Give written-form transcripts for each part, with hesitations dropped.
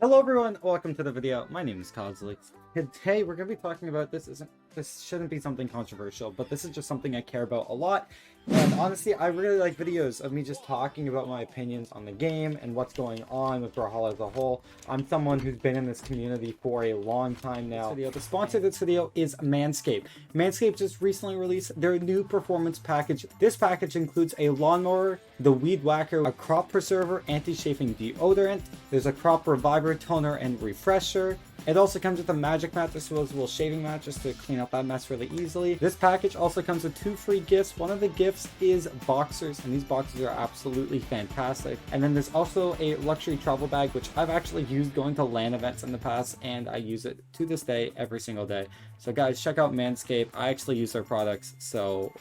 Hello everyone, welcome to the video. My name is Cosolix. Today we're going to be talking about this shouldn't be something controversial, but this is just something I care about a lot. And honestly, I really like videos of me just talking about my opinions on the game and what's going on with Brawlhalla as a whole. I'm someone who's been in this community for a long time now. The sponsor of this video is Manscaped. Manscaped just recently released their new performance package. This package includes a lawnmower, the weed whacker, a crop preserver, anti-chafing deodorant. There's a crop reviver, toner, and refresher. It also comes with a magic mat, as well as a little shaving mat just to clean up that mess really easily. This package also comes with 2 free gifts. One of the gifts is boxers, and these boxers are absolutely fantastic. And then there's also a luxury travel bag, which I've actually used going to LAN events in the past, and I use it to this day every single day. So guys, check out Manscaped. I actually use their products, so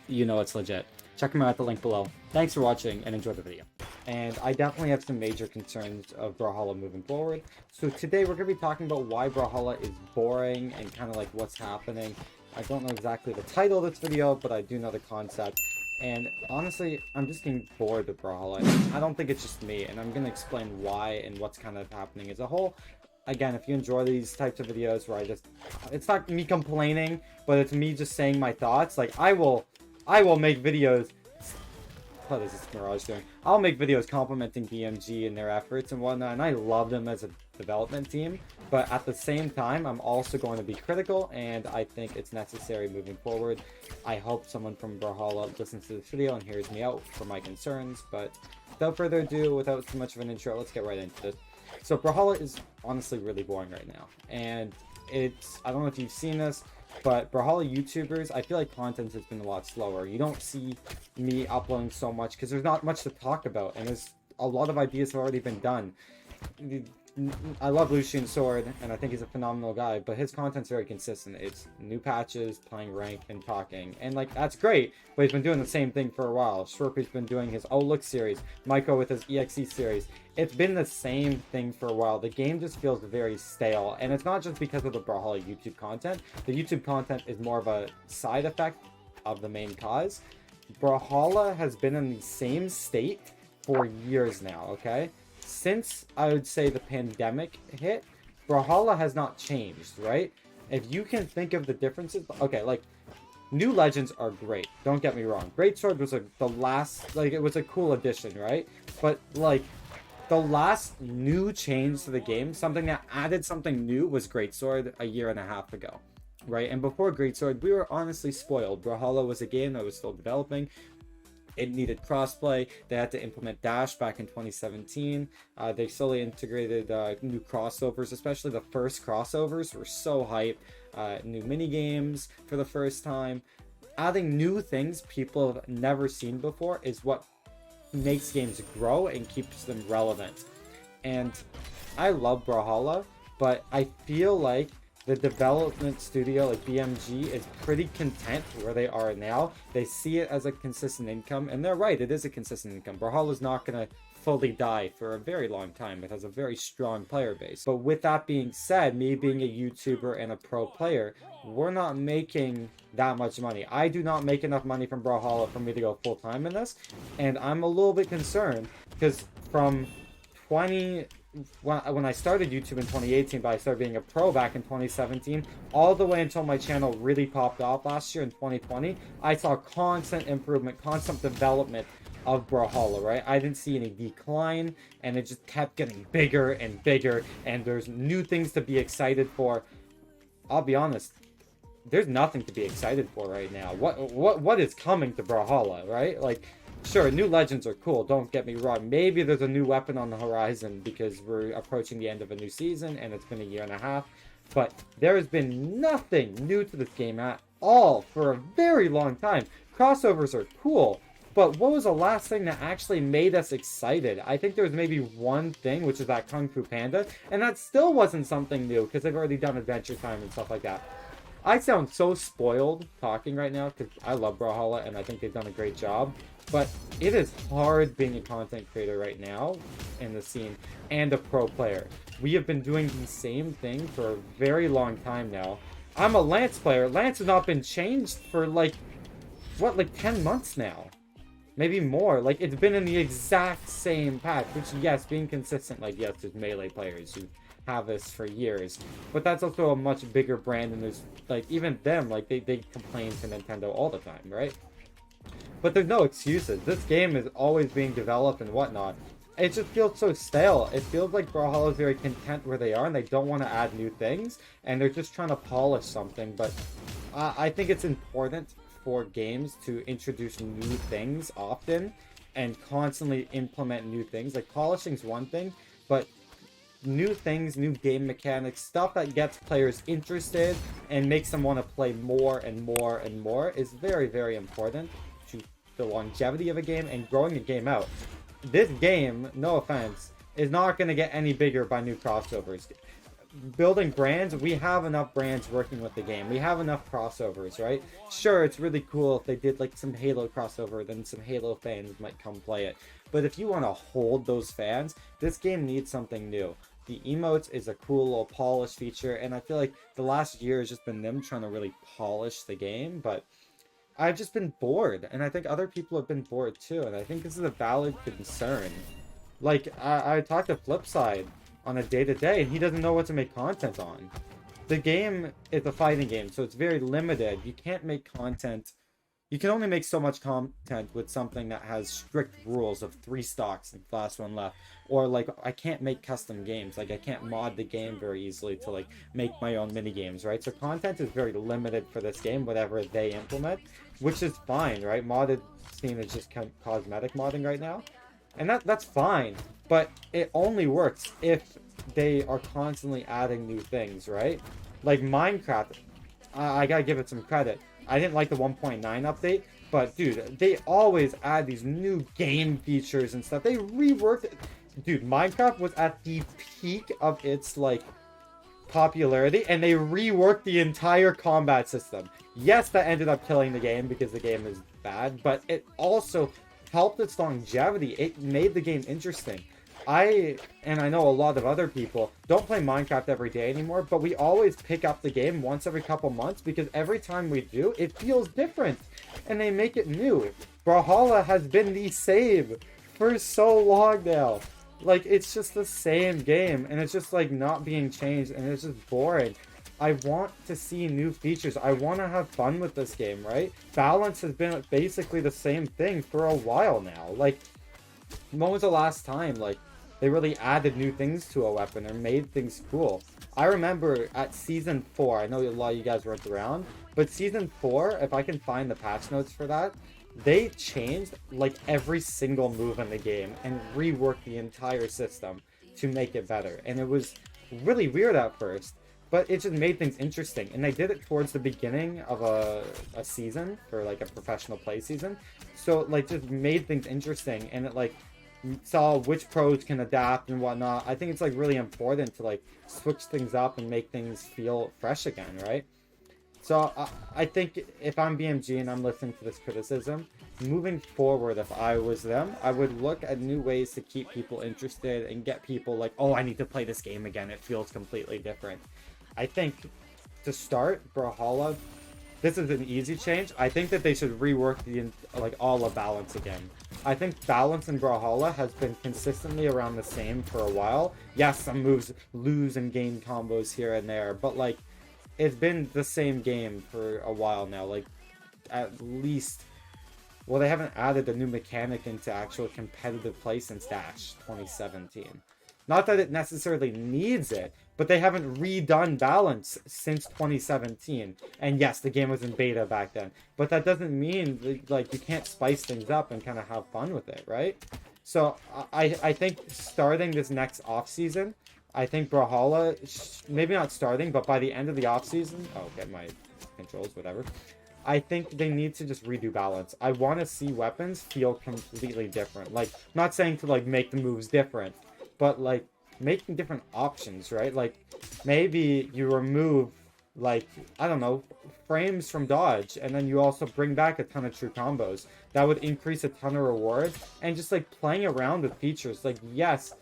you know it's legit. Check them out at the link below. Thanks for watching and enjoy the video. And I definitely have some major concerns of Brawlhalla moving forward. So today we're going to be talking about why Brawlhalla is boring and kind of like what's happening. I don't know exactly the title of this video, but I do know the concept. And honestly, I'm just getting bored with Brawlhalla. I don't think it's just me, and I'm going to explain why and what's kind of happening as a whole. Again, if you enjoy these types of videos where it's not me complaining, but it's me just saying my thoughts, like I will make videos. What is this Mirage doing? I'll make videos complimenting BMG and their efforts and whatnot, and I love them as a development team. But at the same time, I'm also going to be critical, and I think it's necessary moving forward. I hope someone from Brawlhalla listens to this video and hears me out for my concerns. But without further ado, without too much of an intro, let's get right into this. So Brawlhalla is honestly really boring right now, and I don't know if you've seen this, but Brawlhalla YouTubers, I feel like content has been a lot slower. You don't see me uploading so much because there's not much to talk about, and there's a lot of ideas have already been done. I love Lucian Sword, and I think he's a phenomenal guy, but his content's very consistent. It's new patches, playing rank, and talking. And, like, that's great, but he's been doing the same thing for a while. Shorpy's been doing his Oh Look series, Maiko with his EXE series. It's been the same thing for a while. The game just feels very stale, and it's not just because of the Brawlhalla YouTube content. The YouTube content is more of a side effect of the main cause. Brawlhalla has been in the same state for years now, okay? Since, I would say, the pandemic hit, Brawlhalla has not changed, right? If you can think of the differences, okay, like, new legends are great, don't get me wrong. Greatsword was the last, like, it was a cool addition, right? But, like, the last new change to the game, something that added something new, was Greatsword a year and a half ago, right? And before Greatsword, we were honestly spoiled. Brawlhalla was a game that was still developing. It needed crossplay. They had to implement Dash back in 2017. They slowly integrated new crossovers, especially the first crossovers were so hype. New mini games for the first time. Adding new things people have never seen before is what makes games grow and keeps them relevant. And I love Brawlhalla, but I feel like the development studio like BMG is pretty content where they are now. They see it as a consistent income, and they're right, it is a consistent income. Brawlhalla's not going to fully die for a very long time. It has a very strong player base. But with that being said, me being a YouTuber and a pro player, we're not making that much money. I do not make enough money from Brawlhalla for me to go full time in this, and I'm a little bit concerned because from when I started YouTube in 2018, but I started being a pro back in 2017, all the way until my channel really popped off last year in 2020, I saw constant improvement, constant development of Brawlhalla, right? I didn't see any decline, and it just kept getting bigger and bigger, and there's new things to be excited for. I'll be honest, there's nothing to be excited for right now. What is coming to Brawlhalla, right? Like, sure, new legends are cool, don't get me wrong. Maybe there's a new weapon on the horizon because we're approaching the end of a new season and it's been a year and a half. But there has been nothing new to this game at all for a very long time. Crossovers are cool, but what was the last thing that actually made us excited? I think there was maybe one thing, which is that Kung Fu Panda, and that still wasn't something new because they've already done Adventure Time and stuff like that. I sound so spoiled talking right now because I love Brawlhalla and I think they've done a great job. But it is hard being a content creator right now in the scene and a pro player. We have been doing the same thing for a very long time now. I'm a Lance player. Lance has not been changed for like 10 months now. maybe more. Like, it's been in the exact same patch, which, yes, being consistent, like, yes, there's Melee players who have this for years, but that's also a much bigger brand, and there's, like, even them, like, they complain to Nintendo all the time, right? But there's no excuses. This game is always being developed and whatnot. It just feels so stale. It feels like Brawlhalla is very content where they are, and they don't want to add new things, and they're just trying to polish something. But I think it's important for games to introduce new things often and constantly implement new things. Like, polishing's one thing, but new things, new game mechanics, stuff that gets players interested and makes them want to play more and more and more is very, very important to the longevity of a game and growing a game out. This game, no offense, is not going to get any bigger by new crossovers. Building brands, we have enough brands working with the game. We have enough crossovers, right? Sure, it's really cool if they did like some Halo crossover, then some Halo fans might come play it. But if you want to hold those fans, this game needs something new. The emotes is a cool little polish feature, and I feel like the last year has just been them trying to really polish the game, but I've just been bored, and I think other people have been bored too, and I think this is a valid concern. Like, I talked to Flipside on a day-to-day, and he doesn't know what to make content on. The game is a fighting game, so it's very limited. You can't make content. You can only make so much content with something that has strict rules of 3 stocks and last one left. Or, like, I can't make custom games. Like, I can't mod the game very easily to, like, make my own mini games, right? So content is very limited for this game, whatever they implement, which is fine, right? Modded scene is just cosmetic modding right now. And that's fine, but it only works if they are constantly adding new things, right? Like Minecraft, I gotta give it some credit. I didn't like the 1.9 update, but dude, they always add these new game features and stuff. They reworked it. Dude, Minecraft was at the peak of its, like, popularity, and they reworked the entire combat system. Yes, that ended up killing the game because the game is bad, but it also helped its longevity. It made the game interesting. I know a lot of other people don't play Minecraft every day anymore, but we always pick up the game once every couple months because every time we do, it feels different, and they make it new. Brawlhalla has been the same for so long now. Like, it's just the same game, and it's just, like, not being changed, and it's just boring. I want to see new features. I want to have fun with this game, right? Balance has been basically the same thing for a while now. Like, when was the last time, like, they really added new things to a weapon or made things cool? I remember at Season 4, I know a lot of you guys weren't around, but Season 4, if I can find the patch notes for that, they changed, like, every single move in the game and reworked the entire system to make it better. And it was really weird at first, but it just made things interesting. And they did it towards the beginning of a season, for, like, a professional play season. So, like, just made things interesting, and it, like, saw which pros can adapt and whatnot. I think it's, like, really important to, like, switch things up and make things feel fresh again, right? So I think if I'm BMG and I'm listening to this criticism, moving forward, if I was them, I would look at new ways to keep people interested and get people like, oh, I need to play this game again. It feels completely different. I think to start, Brawlhalla, this is an easy change. I think that they should rework all of balance again. I think balance in Brawlhalla has been consistently around the same for a while. Yes, some moves lose and gain combos here and there, but, like, it's been the same game for a while now. Like, at least, well, they haven't added a new mechanic into actual competitive play since Dash 2017. Not that it necessarily needs it, but they haven't redone balance since 2017. And yes, the game was in beta back then, but that doesn't mean, like, you can't spice things up and kind of have fun with it, right? So I think starting this next off-season, I think Brawlhalla, maybe not starting, but by the end of the offseason, oh, get my controls, whatever. I think they need to just redo balance. I want to see weapons feel completely different. Like, not saying to, like, make the moves different, but, like, making different options, right? Like, maybe you remove, like, I don't know, frames from dodge, and then you also bring back a ton of true combos. That would increase a ton of rewards, and just, like, playing around with features. Like, yes,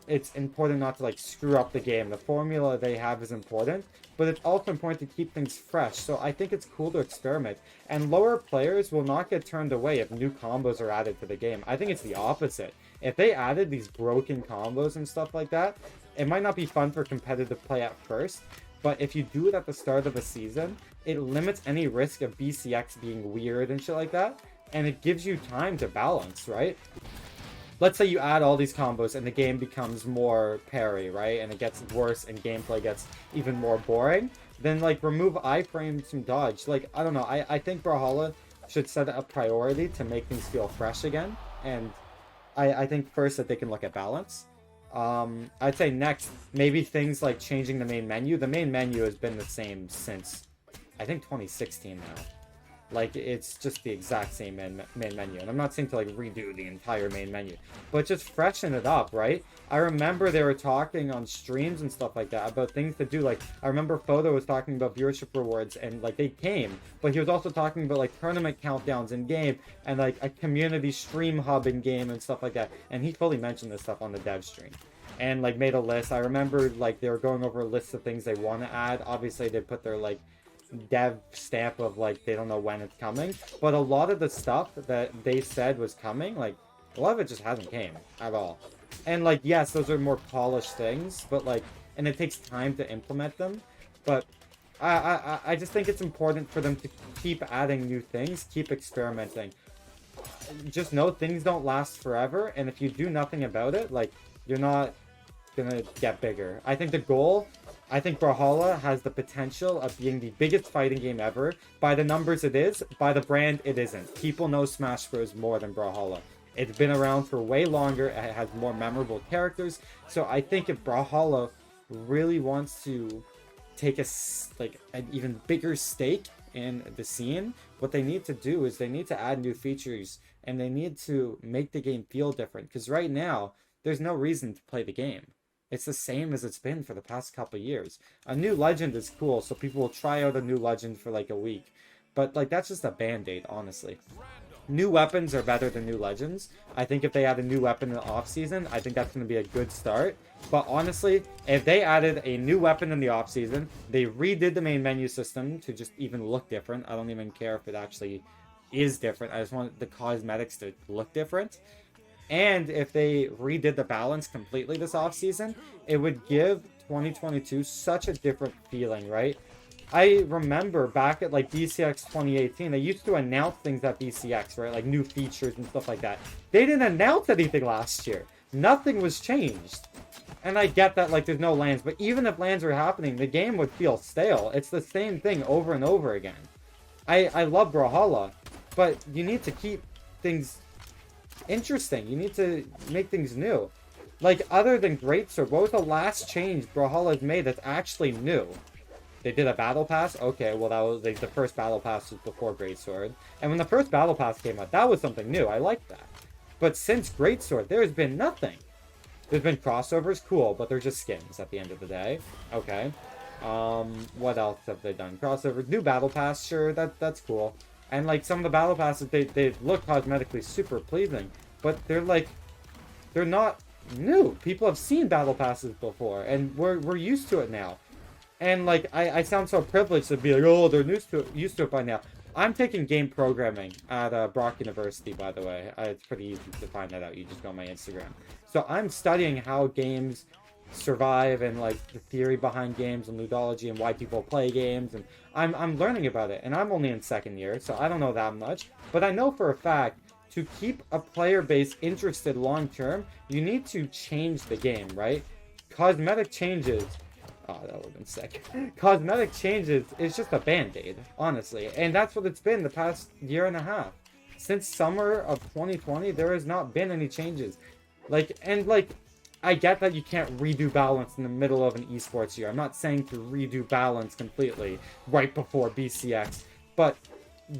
it's important not to like screw up the game. The formula they have is important, but it's also important to keep things fresh. So I think it's cool to experiment. And lower players will not get turned away if new combos are added to the game. I think it's the opposite. If they added these broken combos and stuff like that, it might not be fun for competitive play at first, but if you do it at the start of a season, it limits any risk of BCX being weird and shit like that, and it gives you time to balance, right? Let's say you add all these combos and the game becomes more parry, right? And it gets worse and gameplay gets even more boring. Then, like, remove iframes from dodge. Like, I don't know. I think Brawlhalla should set a priority to make things feel fresh again. And I think first that they can look at balance. I'd say next, maybe things like changing the main menu. The main menu has been the same since, I think, 2016 now. Like, it's just the exact same main menu. And I'm not saying to, like, redo the entire main menu, but just freshen it up, right? I remember they were talking on streams and stuff like that about things to do. Like, I remember Photo was talking about viewership rewards, and, like, they came. But he was also talking about, like, tournament countdowns in-game, and, like, a community stream hub in-game and stuff like that. And he fully mentioned this stuff on the dev stream. And, like, made a list. I remember, like, they were going over a list of things they want to add. Obviously, they put their, like, dev stamp of like they don't know when it's coming, but a lot of the stuff that they said was coming, like a lot of it just hasn't came at all. And like, yes, those are more polished things, but like, and it takes time to implement them, but I just think it's important for them to keep adding new things, keep experimenting. Just know things don't last forever, and if you do nothing about it, like, you're not gonna get bigger. I think Brawlhalla has the potential of being the biggest fighting game ever. By the numbers it is, by the brand it isn't. People know Smash Bros. More than Brawlhalla. It's been around for way longer, it has more memorable characters, so I think if Brawlhalla really wants to take an even bigger stake in the scene, what they need to do is they need to add new features, and they need to make the game feel different, because right now, there's no reason to play the game. It's the same as it's been for the past couple years. A new legend is cool, so people will try out a new legend for like a week. But like, that's just a band-aid, honestly. New weapons are better than new legends. I think if they add a new weapon in the off-season, I think that's going to be a good start. But honestly, if they added a new weapon in the off-season, they redid the main menu system to just even look different. I don't even care if it actually is different. I just want the cosmetics to look different. And if they redid the balance completely this offseason, it would give 2022 such a different feeling, right? I remember back at like BCX 2018, they used to announce things at BCX, right? Like new features and stuff like that. They didn't announce anything last year. Nothing was changed. And I get that like there's no lands, but even if lands were happening, the game would feel stale. It's the same thing over and over again. I love Brawlhalla, but you need to keep things interesting. You need to make things new. Like, other than Greatsword, what was the last change Brawlhalla's made that's actually new? They did a battle pass? Okay, well, that was like the first battle pass was before Greatsword. And when the first battle pass came out, that was something new. I liked that. But since Greatsword, there's been nothing. There's been crossovers, cool, but they're just skins at the end of the day. Okay. What else have they done? Crossovers, new battle pass, sure, that's cool. And, like, some of the battle passes, they look cosmetically super pleasing. But they're, like, they're not new. People have seen battle passes before. And we're used to it now. And, like, I sound so privileged to be like, oh, they're used to it by now. I'm taking game programming at Brock University, by the way. It's pretty easy to find that out. You just go on my Instagram. So I'm studying how games survive and like the theory behind games and ludology and why people play games, and I'm learning about it, and I'm only in second year, so I don't know that much, but I know for a fact to keep a player base interested long term, you need to change the game, right? Cosmetic changes, oh, that would have been sick. Cosmetic changes is just a band-aid, honestly, and that's what it's been the past year and a half. Since summer of 2020, there has not been any changes. I get that you can't redo balance in the middle of an esports year. I'm not saying to redo balance completely right before BCX, but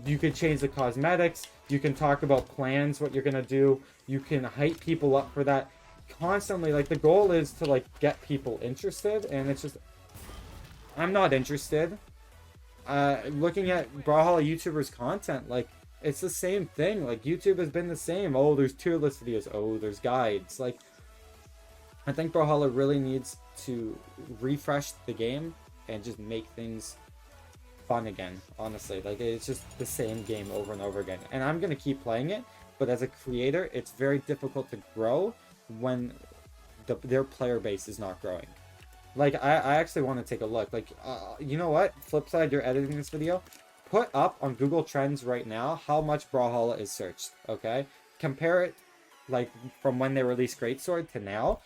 you could change the cosmetics, you can talk about plans, what you're going to do, you can hype people up for that constantly. Like, the goal is to, like, get people interested, and it's just, I'm not interested. Looking at Brawlhalla YouTubers' content, like, it's the same thing. Like, YouTube has been the same. Oh, there's tier list videos. Oh, there's guides. Like, I think Brawlhalla really needs to refresh the game and just make things fun again, honestly. Like, it's just the same game over and over again. And I'm going to keep playing it, but as a creator, it's very difficult to grow when their player base is not growing. Like, I actually want to take a look. Like, you know what? Flipside, you're editing this video. Put up on Google Trends right now how much Brawlhalla is searched, okay? Compare it, like, from when they released Greatsword to now.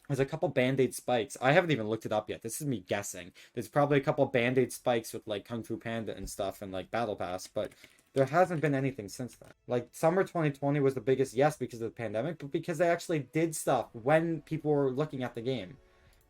There's a couple Band-Aid spikes. I haven't even looked it up yet. This is me guessing. There's probably a couple Band-Aid spikes with, like, Kung Fu Panda and stuff and, like, Battle Pass, but there hasn't been anything since then. Like, summer 2020 was the biggest, yes, because of the pandemic, but because they actually did stuff when people were looking at the game.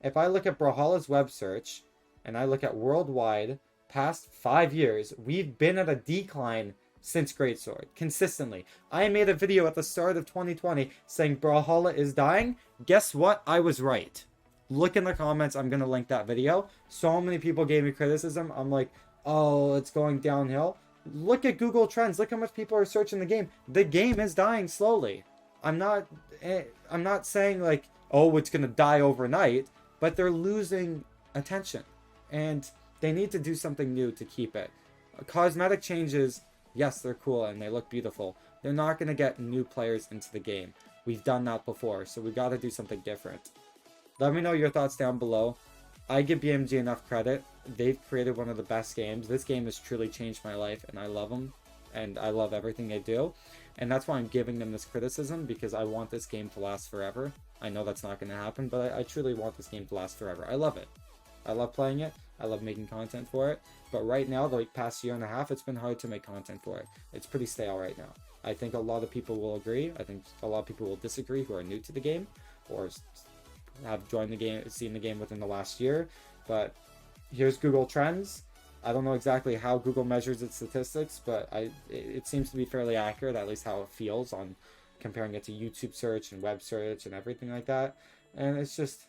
If I look at Brawlhalla's web search, and I look at worldwide, past 5 years, we've been at a decline since Greatsword, consistently. I made a video at the start of 2020 saying Brawlhalla is dying. Guess what? I was right. Look in the comments. I'm going to link that video. So many people gave me criticism. I'm like, oh, it's going downhill. Look at Google Trends. Look how much people are searching the game. The game is dying slowly. I'm not saying like, oh, it's going to die overnight, but they're losing attention. And they need to do something new to keep it. Cosmetic changes, yes, they're cool and they look beautiful. They're not going to get new players into the game. We've done that before, so we got to do something different. Let me know your thoughts down below. I give BMG enough credit. They've created one of the best games. This game has truly changed my life, and I love them. And I love everything they do. And that's why I'm giving them this criticism, because I want this game to last forever. I know that's not going to happen, but I truly want this game to last forever. I love it. I love playing it. I love making content for it. But right now, the past year and a half, it's been hard to make content for it. It's pretty stale right now. I think a lot of people will agree. I think a lot of people will disagree who are new to the game or have joined the game, seen the game within the last year. But here's Google Trends. I don't know exactly how Google measures its statistics, but it seems to be fairly accurate, at least how it feels on comparing it to YouTube search and web search and everything like that. And it's just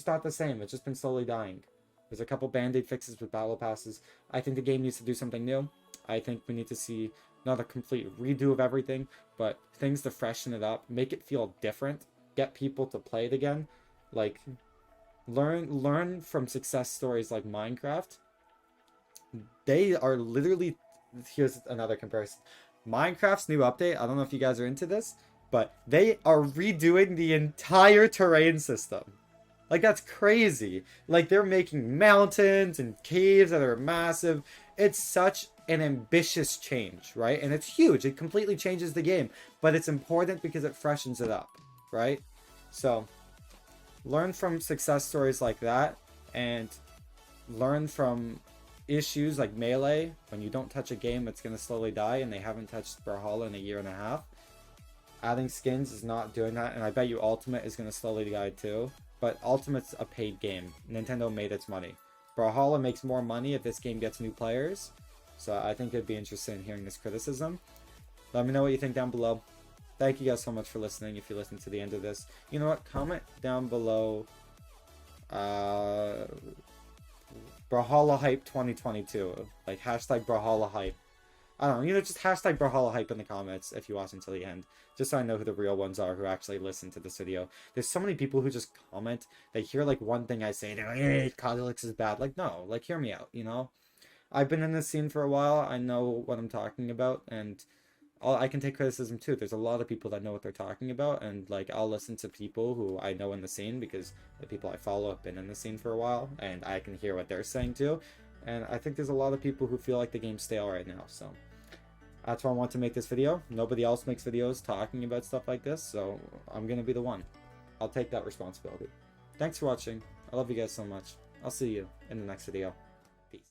not the same. It's just been slowly dying. There's a couple Band-Aid fixes with battle passes. I think the game needs to do something new. I think we need to see not a complete redo of everything, but things to freshen it up, make it feel different, get people to play it again. Like, learn from success stories like Minecraft. They are literally, here's another comparison. Minecraft's new update, I don't know if you guys are into this, but they are redoing the entire terrain system. Like, that's crazy. Like, they're making mountains and caves that are massive. It's such an ambitious change, right? And it's huge. It completely changes the game. But it's important because it freshens it up, right? So, learn from success stories like that. And learn from issues like Melee. When you don't touch a game, it's going to slowly die. And they haven't touched Brawlhalla in a year and a half. Adding skins is not doing that. And I bet you Ultimate is going to slowly die too. But Ultimate's a paid game. Nintendo made its money. Brawlhalla makes more money if this game gets new players. So I think it'd be interesting in hearing this criticism. Let me know what you think down below. Thank you guys so much for listening if you listened to the end of this. You know what? Comment down below Brawlhalla Hype 2022. Like, hashtag Brawlhalla Hype. I don't know, you know, just hashtag Brawlhalla Hype in the comments if you watch until the end. Just so I know who the real ones are who actually listen to this video. There's so many people who just comment. They hear, like, one thing I say, they're like, hey, Cosolix is bad. Like, no, like, hear me out, you know? I've been in this scene for a while. I know what I'm talking about, and I can take criticism, too. There's a lot of people that know what they're talking about, and, like, I'll listen to people who I know in the scene because the people I follow have been in the scene for a while, and I can hear what they're saying, too. And I think there's a lot of people who feel like the game's stale right now, so that's why I want to make this video. Nobody else makes videos talking about stuff like this, so I'm gonna be the one. I'll take that responsibility. Thanks for watching. I love you guys so much. I'll see you in the next video.